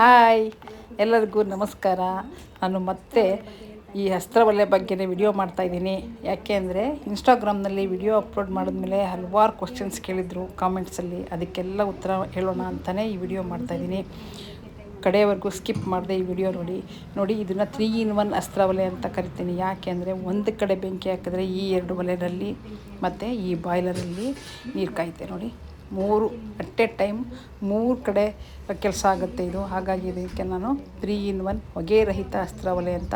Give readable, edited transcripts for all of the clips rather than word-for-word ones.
Hi, ಎಲ್ಲರಿಗೂ ನಮಸ್ಕಾರ. ನಾನು ಮತ್ತೆ ಈ ಹಸ್ತವಲೆ ಬಗ್ಗೆನೇ ವಿಡಿಯೋ ಮಾಡ್ತಾಯಿದ್ದೀನಿ. ಯಾಕೆ ಅಂದರೆ ಇನ್ಸ್ಟಾಗ್ರಾಮ್ನಲ್ಲಿ ವಿಡಿಯೋ ಅಪ್ಲೋಡ್ ಮಾಡಿದ್ಮೇಲೆ ಹಲವಾರು ಕ್ವಶನ್ಸ್ ಕೇಳಿದರು ಕಾಮೆಂಟ್ಸಲ್ಲಿ. ಅದಕ್ಕೆಲ್ಲ ಉತ್ತರ ಹೇಳೋಣ ಅಂತಲೇ ಈ ವಿಡಿಯೋ ಮಾಡ್ತಾಯಿದ್ದೀನಿ. ಕಡೆಯವರೆಗೂ ಸ್ಕಿಪ್ ಮಾಡಿದೆ ಈ ವಿಡಿಯೋ ನೋಡಿ. ಇದನ್ನು 3-in-1 ಹಸ್ತವಲೆ ಅಂತ ಕರಿತೀನಿ. ಯಾಕೆ ಅಂದರೆ ಒಂದು ಕಡೆ ಬೆಂಕಿ ಹಾಕಿದ್ರೆ ಈ 2 ಒಲೆಯಲ್ಲಿ ಮತ್ತು ಈ ಬಾಯ್ಲರಲ್ಲಿ ನೀರು ಕಾಯುತ್ತೆ ನೋಡಿ. 3 ಅಟ್ ಎ ಟೈಮ್ 3 ಕಡೆ ಕೆಲಸ ಆಗುತ್ತೆ ಇದು. ಹಾಗಾಗಿ ಇದಕ್ಕೆ ನಾನು 3-in-1 ಹೊಗೆ ರಹಿತ ಹಸ್ತವಲೆ ಅಂತ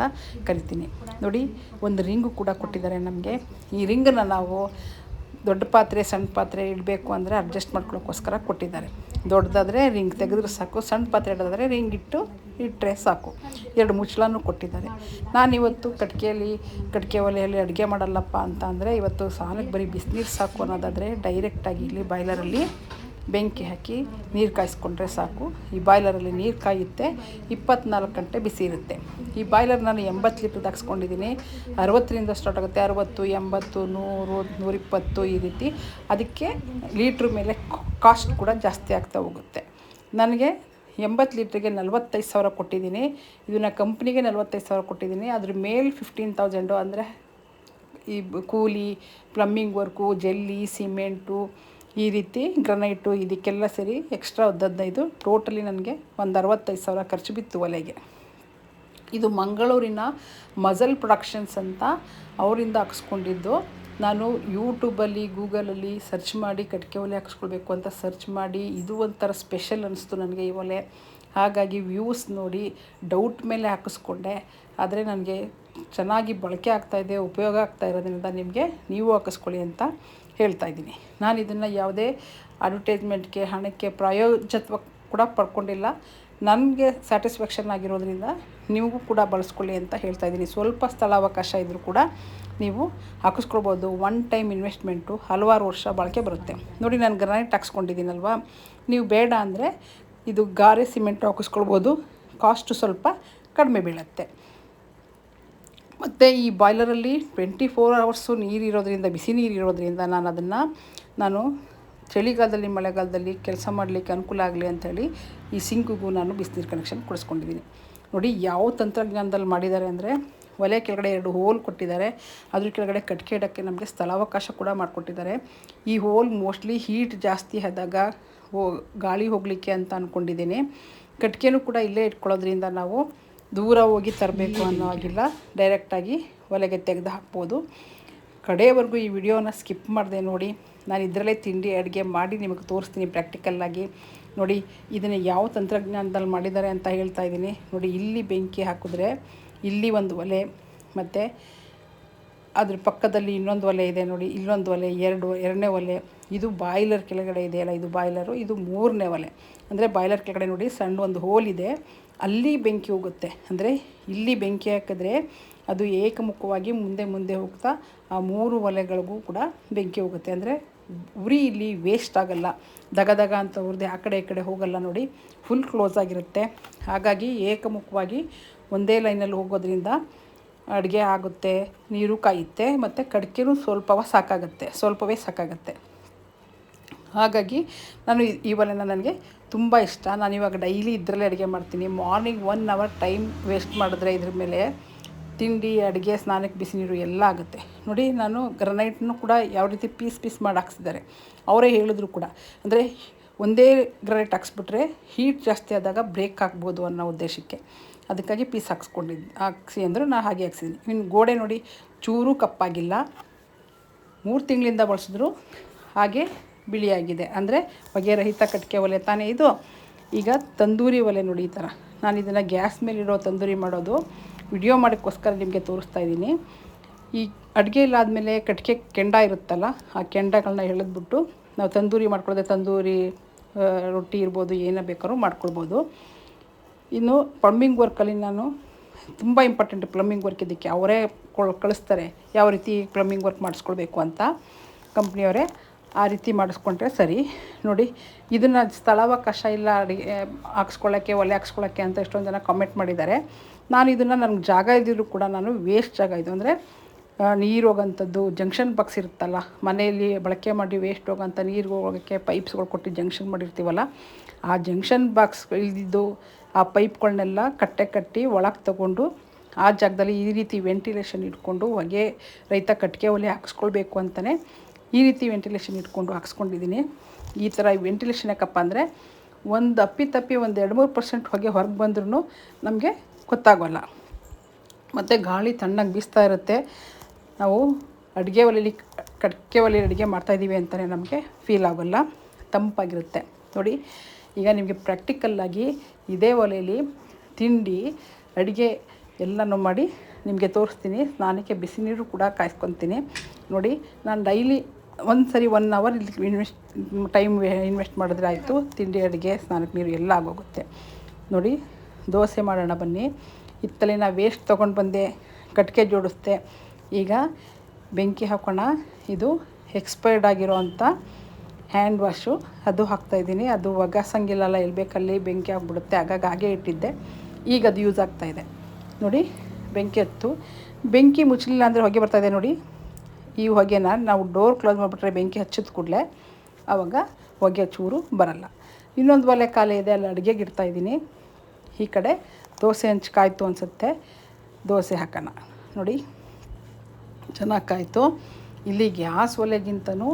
ಕರಿತೀನಿ. ನೋಡಿ, ಒಂದು ರಿಂಗು ಕೂಡ ಕೊಟ್ಟಿದ್ದಾರೆ ನಮಗೆ. ಈ ರಿಂಗನ್ನು ನಾವು ದೊಡ್ಡ ಪಾತ್ರೆ ಸಣ್ಣ ಪಾತ್ರೆ ಇಡಬೇಕು ಅಂದರೆ ಅಡ್ಜಸ್ಟ್ ಮಾಡ್ಕೊಳ್ಳೋಕ್ಕೋಸ್ಕರ ಕೊಟ್ಟಿದ್ದಾರೆ. ದೊಡ್ಡದಾದರೆ ರಿಂಗ್ ತೆಗೆದ್ರೆ ಸಾಕು, ಸಣ್ಣ ಪಾತ್ರೆ ಇಡೋದಾದರೆ ರಿಂಗ್ ಇಟ್ಟರೆ ಸಾಕು. 2 ಮುಚ್ಚಳನೂ ಕೊಟ್ಟಿದ್ದಾರೆ. ನಾನಿವತ್ತು ಕಟ್ಟಿಗೆ ಒಲೆಯಲ್ಲಿ ಅಡುಗೆ ಮಾಡಲ್ಲಪ್ಪ ಅಂತ ಅಂದರೆ ಇವತ್ತು ಸ್ನಾನಕ್ಕೆ ಬರೀ ಬಿಸಿನೀರು ಸಾಕು ಅನ್ನೋದಾದರೆ ಡೈರೆಕ್ಟಾಗಿ ಇಲ್ಲಿ ಬಾಯ್ಲರಲ್ಲಿ ಬೆಂಕಿ ಹಾಕಿ ನೀರು ಕಾಯಿಸ್ಕೊಂಡ್ರೆ ಸಾಕು. ಈ ಬಾಯ್ಲರಲ್ಲಿ ನೀರು ಕಾಯುತ್ತೆ, 24 ಗಂಟೆ ಬಿಸಿ ಇರುತ್ತೆ. ಈ ಬಾಯ್ಲರ್ ನಾನು 80 ಲೀಟ್ರದ್ದು ಹಾಕ್ಸ್ಕೊಂಡಿದ್ದೀನಿ. 60ರಿಂದ ಸ್ಟಾರ್ಟ್ ಆಗುತ್ತೆ, 60, 80, 100, 120 ಈ ರೀತಿ. ಅದಕ್ಕೆ ಲೀಟ್ರ್ ಮೇಲೆ ಕಾಸ್ಟ್ ಕೂಡ ಜಾಸ್ತಿ ಆಗ್ತಾ ಹೋಗುತ್ತೆ. ನನಗೆ 80 ಲೀಟ್ರಿಗೆ 45,000 ಕೊಟ್ಟಿದ್ದೀನಿ. ಇದನ್ನು ಕಂಪ್ನಿಗೆ 45,000 ಕೊಟ್ಟಿದ್ದೀನಿ. ಅದ್ರ ಮೇಲೆ 15,000 ಅಂದರೆ ಈ ಕೂಲಿ, ಪ್ಲಮ್ಮಿಂಗ್ ವರ್ಕು, ಜಲ್ಲಿ, ಸಿಮೆಂಟು, ಈ ರೀತಿ ಗ್ರನೈಟು, ಇದಕ್ಕೆಲ್ಲ ಸೇರಿ ಎಕ್ಸ್ಟ್ರಾ 15 ಟೋಟಲಿ ನನಗೆ ಒಂದು 65,000 ಖರ್ಚು ಬಿತ್ತು ಒಲೆಗೆ. ಇದು ಮಂಗಳೂರಿನ ಮಜಲ್ ಪ್ರೊಡಕ್ಷನ್ಸ್ ಅಂತ ಅವರಿಂದ ಹಾಕ್ಸ್ಕೊಂಡಿದ್ದು. ನಾನು ಯೂಟ್ಯೂಬಲ್ಲಿ ಗೂಗಲಲ್ಲಿ ಸರ್ಚ್ ಮಾಡಿ ಕಟ್ಟಿಗೆ ಒಲೆ ಹಾಕ್ಸ್ಕೊಳ್ಬೇಕು ಅಂತ ಸರ್ಚ್ ಮಾಡಿ ಇದು ಒಂಥರ ಸ್ಪೆಷಲ್ ಅನ್ನಿಸ್ತು ನನಗೆ ಈ ಒಲೆ. ಹಾಗಾಗಿ ವ್ಯೂಸ್ ನೋಡಿ ಡೌಟ್ ಮೇಲೆ ಹಾಕಿಸ್ಕೊಂಡೆ. ಆದರೆ ನನಗೆ ಚೆನ್ನಾಗಿ ಬಳಕೆ ಆಗ್ತಾಯಿದೆ, ಉಪಯೋಗ ಆಗ್ತಾ ಇರೋದ್ರಿಂದ ನೀವು ಹಾಕಿಸ್ಕೊಳ್ಳಿ ಅಂತ ಹೇಳ್ತಾಯಿದ್ದೀನಿ. ನಾನು ಇದನ್ನು ಯಾವುದೇ ಅಡ್ವರ್ಟೈಸ್ಮೆಂಟ್ಗೆ, ಹಣಕ್ಕೆ, ಪ್ರಾಯೋಜಕತ್ವ ಕೂಡ ಪಡ್ಕೊಂಡಿಲ್ಲ. ನನಗೆ ಸ್ಯಾಟಿಸ್ಫ್ಯಾಕ್ಷನ್ ಆಗಿರೋದ್ರಿಂದ ನಿಮಗೂ ಕೂಡ ಬಳಸ್ಕೊಳ್ಳಿ ಅಂತ ಹೇಳ್ತಾಯಿದ್ದೀನಿ. ಸ್ವಲ್ಪ ಸ್ಥಳಾವಕಾಶ ಇದ್ದರೂ ಕೂಡ ನೀವು ಹಾಕಿಸ್ಕೊಳ್ಬೋದು. ಒನ್ ಟೈಮ್ ಇನ್ವೆಸ್ಟ್ಮೆಂಟು, ಹಲವಾರು ವರ್ಷ ಬಳಕೆ ಬರುತ್ತೆ. ನೋಡಿ, ನಾನು ಗ್ರಾನೈಟ್ ಹಾಕ್ಸ್ಕೊಂಡಿದ್ದೀನಲ್ವ, ನೀವು ಬೇಡ ಅಂದರೆ ಇದು ಗಾರೆ ಸಿಮೆಂಟು ಹಾಕಿಸ್ಕೊಳ್ಬೋದು. ಕಾಸ್ಟು ಸ್ವಲ್ಪ ಕಡಿಮೆ ಬೀಳುತ್ತೆ. ಮತ್ತು ಈ ಬಾಯ್ಲರಲ್ಲಿ 24 ಅವರ್ಸು ನೀರಿರೋದ್ರಿಂದ, ಬಿಸಿ ನೀರಿರೋದ್ರಿಂದ ನಾನು ಚಳಿಗಾಲದಲ್ಲಿ, ಮಳೆಗಾಲದಲ್ಲಿ ಕೆಲಸ ಮಾಡಲಿಕ್ಕೆ ಅನುಕೂಲ ಆಗಲಿ ಅಂಥೇಳಿ ಈ ಸಿಂಕಿಗೂ ನಾನು ಬಿಸಿನೀರು ಕನೆಕ್ಷನ್ ಕೊಡಿಸ್ಕೊಂಡಿದ್ದೀನಿ. ನೋಡಿ ಯಾವ ತಂತ್ರಜ್ಞಾನದಲ್ಲಿ ಮಾಡಿದ್ದಾರೆ ಅಂದರೆ, ಒಲೆ ಕೆಳಗಡೆ 2 ಹೋಲ್ ಕೊಟ್ಟಿದ್ದಾರೆ. ಅದ್ರ ಕೆಳಗಡೆ ಕಟ್ಟಿಗೆ ಇಡೋಕ್ಕೆ ನಮಗೆ ಸ್ಥಳಾವಕಾಶ ಕೂಡ ಮಾಡಿಕೊಟ್ಟಿದ್ದಾರೆ. ಈ ಹೋಲ್ ಮೋಸ್ಟ್ಲಿ ಹೀಟ್ ಜಾಸ್ತಿ ಆದಾಗ ಗಾಳಿ ಹೋಗಲಿಕ್ಕೆ ಅಂತ ಅಂದ್ಕೊಂಡಿದ್ದೀನಿ. ಕಟ್ಟಿಗೆನೂ ಕೂಡ ಇಲ್ಲೇ ಇಟ್ಕೊಳ್ಳೋದ್ರಿಂದ ನಾವು ದೂರ ಹೋಗಿ ತರಬೇಕು ಅನ್ನೋ ಆಗಿಲ್ಲ, ಡೈರೆಕ್ಟಾಗಿ ಒಲೆಗೆ ತೆಗೆದು ಹಾಕ್ಬೋದು. ಕಡೆಯವರೆಗೂ ಈ ವಿಡಿಯೋನ ಸ್ಕಿಪ್ ಮಾಡಿದೆ ನೋಡಿ. ನಾನು ಇದರಲ್ಲೇ ತಿಂಡಿ ಅಡುಗೆ ಮಾಡಿ ನಿಮಗೆ ತೋರಿಸ್ತೀನಿ ಪ್ರಾಕ್ಟಿಕಲ್ಲಾಗಿ. ನೋಡಿ, ಇದನ್ನು ಯಾವ ತಂತ್ರಜ್ಞಾನದಲ್ಲಿ ಮಾಡಿದ್ದಾರೆ ಅಂತ ಹೇಳ್ತಾಯಿದ್ದೀನಿ. ನೋಡಿ, ಇಲ್ಲಿ ಬೆಂಕಿ ಹಾಕಿದ್ರೆ ಇಲ್ಲಿ ಒಂದು ಒಲೆ, ಮತ್ತು ಅದ್ರ ಪಕ್ಕದಲ್ಲಿ ಇನ್ನೊಂದು ಒಲೆ ಇದೆ ನೋಡಿ. ಇಲ್ಲೊಂದು ಒಲೆ, ಎರಡನೇ ಒಲೆ. ಇದು ಬಾಯ್ಲರ್ ಕೆಳಗಡೆ ಇದೆಯಲ್ಲ, ಇದು ಬಾಯ್ಲರು. ಇದು 3ನೇ ಒಲೆ. ಅಂದರೆ ಬಾಯ್ಲರ್ ಕೆಳಗಡೆ ನೋಡಿ ಸಣ್ಣ ಒಂದು ಹೋಲ್ ಇದೆ, ಅಲ್ಲಿ ಬೆಂಕಿ ಹೋಗುತ್ತೆ. ಅಂದರೆ ಇಲ್ಲಿ ಬೆಂಕಿ ಹಾಕಿದ್ರೆ ಅದು ಏಕಮುಖವಾಗಿ ಮುಂದೆ ಹೋಗ್ತಾ ಆ 3 ಒಲೆಗಳಿಗೂ ಕೂಡ ಬೆಂಕಿ ಹೋಗುತ್ತೆ. ಅಂದರೆ ಉರಿ ಇಲ್ಲಿ ವೇಸ್ಟ್ ಆಗಲ್ಲ, ದಗ ಅಂತ ಉರಿದೆ ಆ ಕಡೆ ಈ ಕಡೆ ಹೋಗಲ್ಲ ನೋಡಿ, ಫುಲ್ ಕ್ಲೋಸ್ ಆಗಿರುತ್ತೆ. ಹಾಗಾಗಿ ಏಕಮುಖವಾಗಿ ಒಂದೇ ಲೈನಲ್ಲಿ ಹೋಗೋದ್ರಿಂದ ಅಡುಗೆ ಆಗುತ್ತೆ, ನೀರು ಕಾಯುತ್ತೆ, ಮತ್ತು ಕಡಿಕೆನೂ ಸ್ವಲ್ಪವೇ ಸಾಕಾಗುತ್ತೆ. ಹಾಗಾಗಿ ನಾನು ಈ ಒಲೆನ ನನಗೆ ತುಂಬ ಇಷ್ಟ. ನಾನಿವಾಗ ಡೈಲಿ ಇದರಲ್ಲೇ ಅಡುಗೆ ಮಾಡ್ತೀನಿ. ಮಾರ್ನಿಂಗ್ 1 ಅವರ್ ಟೈಮ್ ವೇಸ್ಟ್ ಮಾಡಿದ್ರೆ ಇದ್ರ ಮೇಲೆ ತಿಂಡಿ, ಅಡುಗೆ, ಸ್ನಾನಕ್ಕೆ ಬಿಸಿ ನೀರು ಎಲ್ಲ ಆಗುತ್ತೆ. ನೋಡಿ, ನಾನು ಗ್ರನೈಟ್ನು ಕೂಡ ಯಾವ ರೀತಿ ಪೀಸ್ ಮಾಡಿ ಹಾಕ್ಸಿದ್ದಾರೆ ಅವರೇ ಹೇಳಿದ್ರು ಕೂಡ. ಅಂದರೆ ಒಂದೇ ಗ್ರನೈಟ್ ಹಾಕ್ಸ್ಬಿಟ್ರೆ ಹೀಟ್ ಜಾಸ್ತಿ ಆದಾಗ ಬ್ರೇಕ್ ಆಗ್ಬೋದು ಅನ್ನೋ ಉದ್ದೇಶಕ್ಕೆ ಅದಕ್ಕಾಗಿ ಪೀಸ್ ಹಾಕ್ಸಿ ಅಂದರು. ನಾನು ಹಾಗೆ ಹಾಕ್ಸಿದ್ದೀನಿ. ಇನ್ನು ಗೋಡೆ ನೋಡಿ ಚೂರು ಕಪ್ಪಾಗಿಲ್ಲ, 3 ತಿಂಗಳಿಂದ ಬಳಸಿದ್ರು ಹಾಗೆ ಬಿಳಿಯಾಗಿದೆ. ಅಂದರೆ ಹೊಗೆ ರಹಿತ ಕಟ್ಟಿಗೆ ಒಲೆ ತಾನೇ ಇದು. ಈಗ ತಂದೂರಿ ಒಲೆ ನೋಡಿ, ಈ ಥರ ನಾನು ಇದನ್ನು ಗ್ಯಾಸ್ ಮೇಲಿಡೋ ತಂದೂರಿ ಮಾಡೋದು ವಿಡಿಯೋ ಮಾಡೋಕ್ಕೋಸ್ಕರ ನಿಮಗೆ ತೋರಿಸ್ತಾ ಇದ್ದೀನಿ. ಈ ಅಡುಗೆ ಇಲ್ಲಾದಮೇಲೆ ಕಟ್ಟಿಗೆ ಕೆಂಡ ಇರುತ್ತಲ್ಲ, ಆ ಕೆಂಡಗಳನ್ನ ಎಳೆದ್ಬಿಟ್ಟು ನಾವು ತಂದೂರಿ ಮಾಡ್ಕೊಳ್ಳೋದೆ. ತಂದೂರಿ ರೊಟ್ಟಿ ಇರ್ಬೋದು, ಏನೇ ಬೇಕಾದ್ರೂ ಮಾಡ್ಕೊಳ್ಬೋದು. ಇನ್ನು ಪ್ಲಮ್ಮಿಂಗ್ ವರ್ಕಲ್ಲಿ ನಾನು ತುಂಬ ಇಂಪಾರ್ಟೆಂಟ್ ಪ್ಲಮ್ಮಿಂಗ್ ವರ್ಕ್. ಇದಕ್ಕೆ ಅವರೇ ಕಳಿಸ್ತಾರೆ ಯಾವ ರೀತಿ ಪ್ಲಮ್ಮಿಂಗ್ ವರ್ಕ್ ಮಾಡಿಸ್ಕೊಳ್ಬೇಕು ಅಂತ, ಕಂಪ್ನಿಯವರೇ. ಆ ರೀತಿ ಮಾಡಿಸ್ಕೊಂಡ್ರೆ ಸರಿ. ನೋಡಿ, ಇದನ್ನು ಸ್ಥಳಾವಕಾಶ ಇಲ್ಲ ಅಡುಗೆ ಹಾಕ್ಸ್ಕೊಳ್ಳೋಕ್ಕೆ, ಒಲೆ ಹಾಕ್ಸ್ಕೊಳ್ಳೋಕ್ಕೆ ಅಂತ ಎಷ್ಟೊಂದು ಜನ ಕಾಮೆಂಟ್ ಮಾಡಿದ್ದಾರೆ. ನಾನು ಇದನ್ನು ನನಗೆ ಜಾಗ ಇದ್ದರೂ ಕೂಡ ನಾನು ವೇಸ್ಟ್ ಜಾಗ ಇದು, ಅಂದರೆ ನೀರು ಹೋಗೋಂಥದ್ದು ಜಂಕ್ಷನ್ ಬಾಕ್ಸ್ ಇರುತ್ತಲ್ಲ, ಮನೆಯಲ್ಲಿ ಬಳಕೆ ಮಾಡಿ ವೇಸ್ಟ್ ಹೋಗೋಂಥ ನೀರು ಹೋಗೋಕ್ಕೆ ಪೈಪ್ಸ್ಗಳು ಕೊಟ್ಟು ಜಂಕ್ಷನ್ ಮಾಡಿರ್ತೀವಲ್ಲ, ಆ ಜಂಕ್ಷನ್ ಬಾಕ್ಸ್ ಇಳಿದಿದ್ದು ಆ ಪೈಪ್ಗಳನ್ನೆಲ್ಲ ಕಟ್ಟಿ ಒಳಗೆ ತಗೊಂಡು ಆ ಜಾಗದಲ್ಲಿ ಈ ರೀತಿ ವೆಂಟಿಲೇಷನ್ ಇಟ್ಕೊಂಡು ಹೊಗೆ ರೈತ ಕಟ್ಟಿಗೆ ಒಲೆ ಹಾಕ್ಸ್ಕೊಳ್ಬೇಕು ಅಂತಲೇ ಈ ರೀತಿ ವೆಂಟಿಲೇಷನ್ ಇಟ್ಕೊಂಡು ಹಾಕ್ಸ್ಕೊಂಡಿದ್ದೀನಿ. ಈ ಥರ ವೆಂಟಿಲೇಷನ್ ಯಾಕಪ್ಪ ಅಂದರೆ ಒಂದು ಅಪ್ಪಿತಪ್ಪಿ ಒಂದು 2-3% ಹೊಗೆ ಹೊರಗೆ ಬಂದ್ರೂ ನಮಗೆ ಗೊತ್ತಾಗೋಲ್ಲ. ಮತ್ತು ಗಾಳಿ ತಣ್ಣಗೆ ಬೀಸ್ತಾ ಇರುತ್ತೆ. ನಾವು ಅಡುಗೆ ಒಲೆಯಲ್ಲಿ ಕಟ್ಟಿಗೆ ಒಲೆಯಲ್ಲಿ ಅಡುಗೆ ಮಾಡ್ತಾಯಿದ್ದೀವಿ ಅಂತಲೇ ನಮಗೆ ಫೀಲ್ ಆಗೋಲ್ಲ, ತಂಪಾಗಿರುತ್ತೆ. ನೋಡಿ, ಈಗ ನಿಮಗೆ ಪ್ರಾಕ್ಟಿಕಲ್ಲಾಗಿ ಇದೇ ಒಲೆಯಲ್ಲಿ ತಿಂಡಿ ಅಡುಗೆ ಎಲ್ಲನೂ ಮಾಡಿ ನಿಮಗೆ ತೋರಿಸ್ತೀನಿ. ಸ್ನಾನಕ್ಕೆ ಬಿಸಿ ನೀರು ಕೂಡ ಕಾಯಿಸ್ಕೊತೀನಿ. ನೋಡಿ, ನಾನು ಡೈಲಿ ಒಂದು ಸರಿ 1 ಅವರ್ ಇಲ್ಲಿ ಟೈಮ್ ಇನ್ವೆಸ್ಟ್ ಮಾಡಿದ್ರೆ ಆಯಿತು. ತಿಂಡಿ ಅಡುಗೆ ಸ್ನಾನಕ್ಕೆ ನೀರು ಎಲ್ಲ ಆಗೋಗುತ್ತೆ. ನೋಡಿ, ದೋಸೆ ಮಾಡೋಣ ಬನ್ನಿ. ಹಿತ್ತಲಿನ ವೇಸ್ಟ್ ತೊಗೊಂಡು ಬಂದೆ, ಕಟ್ಟಿಗೆ ಜೋಡಿಸ್ದೆ. ಈಗ ಬೆಂಕಿ ಹಾಕೋಣ. ಇದು ಎಕ್ಸ್ಪೈರ್ಡ್ ಆಗಿರೋ ಅಂಥ ಹ್ಯಾಂಡ್ ವಾಶು, ಅದು ಹಾಕ್ತಾಯಿದ್ದೀನಿ. ಅದು ಒಗ್ಗಸಂಗಿಲ್ಲಲ್ಲ, ಎಲ್ಲಿ ಬೇಕಲ್ಲಿ ಬೆಂಕಿ ಆಗಿಬಿಡುತ್ತೆ. ಹಾಗೆ ಇಟ್ಟಿದ್ದೆ, ಈಗ ಅದು ಯೂಸ್ ಆಗ್ತಾಯಿದೆ. ನೋಡಿ, ಬೆಂಕಿ ಹತ್ತು. ಬೆಂಕಿ ಮುಚ್ಚಲಿಲ್ಲ ಅಂದರೆ ಹೊಗೆ ಬರ್ತಾಯಿದೆ ನೋಡಿ. ಈ ಹೊಗೆನ ನಾವು ಡೋರ್ ಕ್ಲೋಸ್ ಮಾಡಿಬಿಟ್ರೆ ಬೆಂಕಿ ಹಚ್ಚಿದ ಕೂಡಲೇ ಆವಾಗ ಹೊಗೆ ಚೂರು ಬರಲ್ಲ. ಇನ್ನೊಂದು ಒಲೆ ಖಾಲಿ ಇದೆ, ಅಲ್ಲಿ ಅಡುಗೆಗೆ ಇಡ್ತಾಯಿದ್ದೀನಿ. ಈ ಕಡೆ ದೋಸೆ ಹಂಚು ಕಾಯ್ತು ಅನಿಸುತ್ತೆ, ದೋಸೆ ಹಾಕೋಣ. ನೋಡಿ, ಚೆನ್ನಾಗಿ ಕಾಯ್ತು. ಇಲ್ಲಿ ಗ್ಯಾಸ್ ಒಲೆಗಿಂತನೂ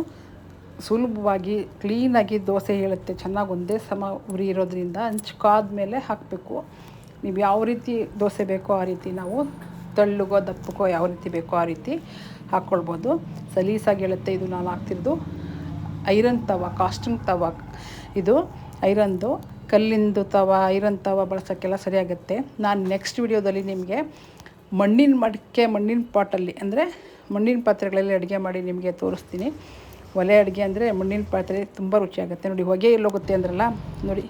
ಸುಲಭವಾಗಿ ಕ್ಲೀನಾಗಿ ದೋಸೆ ಹೇಳುತ್ತೆ. ಚೆನ್ನಾಗಿ ಒಂದೇ ಸಮ ಉರಿ ಇರೋದ್ರಿಂದ ಹಂಚು ಕಾದ್ಮೇಲೆ ಹಾಕಬೇಕು. ನೀವು ಯಾವ ರೀತಿ ದೋಸೆ ಬೇಕೋ ಆ ರೀತಿ, ನಾವು ತೆಳ್ಳಗೋ ದಪ್ಪಕ್ಕೋ ಯಾವ ರೀತಿ ಬೇಕೋ ಆ ರೀತಿ ಹಾಕ್ಕೊಳ್ಬೋದು. ಸಲೀಸಾಗಿ ಹೇಳುತ್ತೆ. ಇದು ನಾನು ಹಾಕ್ತಿರೋದು ಐರನ್ ತವ, ಕಾಸ್ಟಿಂಗ್ ತವ. ಇದು ಐರನ್ದು, ಕಲ್ಲಿಂದು ತವ, ಐರನ್ ತವ ಬಳಸೋಕ್ಕೆಲ್ಲ ಸರಿಯಾಗುತ್ತೆ. ನಾನು ನೆಕ್ಸ್ಟ್ ವಿಡಿಯೋದಲ್ಲಿ ನಿಮಗೆ ಮಣ್ಣಿನ ಮಡಿಕೆ, ಮಣ್ಣಿನ ಪಾಟಲ್ಲಿ ಅಂದರೆ ಮಣ್ಣಿನ ಪಾತ್ರೆಗಳಲ್ಲಿ ಅಡುಗೆ ಮಾಡಿ ನಿಮಗೆ ತೋರಿಸ್ತೀನಿ. ಒಲೆ ಅಡುಗೆ ಅಂದರೆ ಮಣ್ಣಿನ ಪಾತ್ರೆ ತುಂಬ ರುಚಿಯಾಗುತ್ತೆ. ನೋಡಿ, ಹೊಗೆ ಎಲ್ಲೋಗುತ್ತೆ ಅಂದ್ರಲ್ಲ, ನೋಡಿ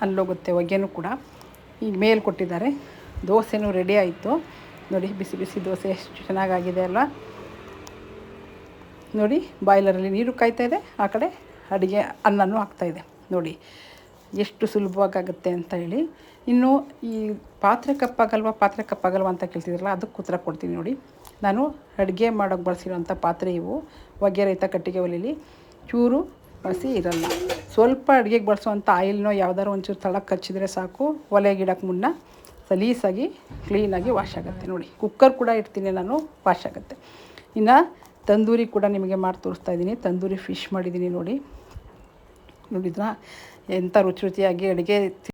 ಅಲ್ಲೋಗುತ್ತೆ ಹೊಗೆನೂ ಕೂಡ. ಈಗ ಮೇಲೆ ಕೊಟ್ಟಿದ್ದಾರೆ. ದೋಸೆನೂ ರೆಡಿ ಆಯಿತು. ನೋಡಿ, ಬಿಸಿ ಬಿಸಿ ದೋಸೆ ಎಷ್ಟು ಚೆನ್ನಾಗಾಗಿದೆ ಅಲ್ವಾ. ನೋಡಿ, ಬಾಯ್ಲರಲ್ಲಿ ನೀರು ಕಾಯ್ತಾಯಿದೆ, ಆ ಕಡೆ ಅಡುಗೆ ಅನ್ನನೂ ಆಗ್ತಾಯಿದೆ. ನೋಡಿ ಎಷ್ಟು ಸುಲಭವಾಗುತ್ತೆ ಅಂತ ಹೇಳಿ. ಇನ್ನು ಈ ಪಾತ್ರೆ ಕಪ್ಪಾಗಲ್ವ ಅಂತ ಕೇಳ್ತಿದ್ರಲ್ಲ, ಅದಕ್ಕೆ ಉತ್ತರ ಕೊಡ್ತೀನಿ. ನೋಡಿ, ನಾನು ಅಡುಗೆ ಮಾಡೋಕ್ಕೆ ಬಳಸಿರೋಂಥ ಪಾತ್ರೆ ಇವು. ಹೊಗೆ ರಹಿತ ಕಟ್ಟಿಗೆ ಒಲೆಯಲ್ಲಿ ಚೂರು ಬಸಿ ಇರಲ್ಲ. ಸ್ವಲ್ಪ ಅಡುಗೆಗೆ ಬಳಸೋವಂಥ ಆಯಿಲ್ನೋ ಯಾವ್ದಾದ್ರು ಒಂಚೂರು ತಳಕ್ಕೆ ಹಚ್ಚಿದ್ರೆ ಸಾಕು, ಒಲೆಗೆ ಇಡೋಕ್ಕೆ ಮುನ್ನ ಸಲೀಸಾಗಿ ಕ್ಲೀನಾಗಿ ವಾಶ್ ಆಗುತ್ತೆ. ನೋಡಿ, ಕುಕ್ಕರ್ ಕೂಡ ಇಡ್ತೀನಿ ನಾನು, ವಾಶ್ ಆಗುತ್ತೆ. ಇನ್ನು ತಂದೂರಿ ಕೂಡ ನಿಮಗೆ ಮಾಡಿ ತೋರಿಸ್ತಾ ಇದ್ದೀನಿ. ತಂದೂರಿ ಫಿಶ್ ಮಾಡಿದ್ದೀನಿ. ನೋಡಿದ್ರಾ ಎಂಥ ರುಚಿಯಾಗಿ ಅಡುಗೆ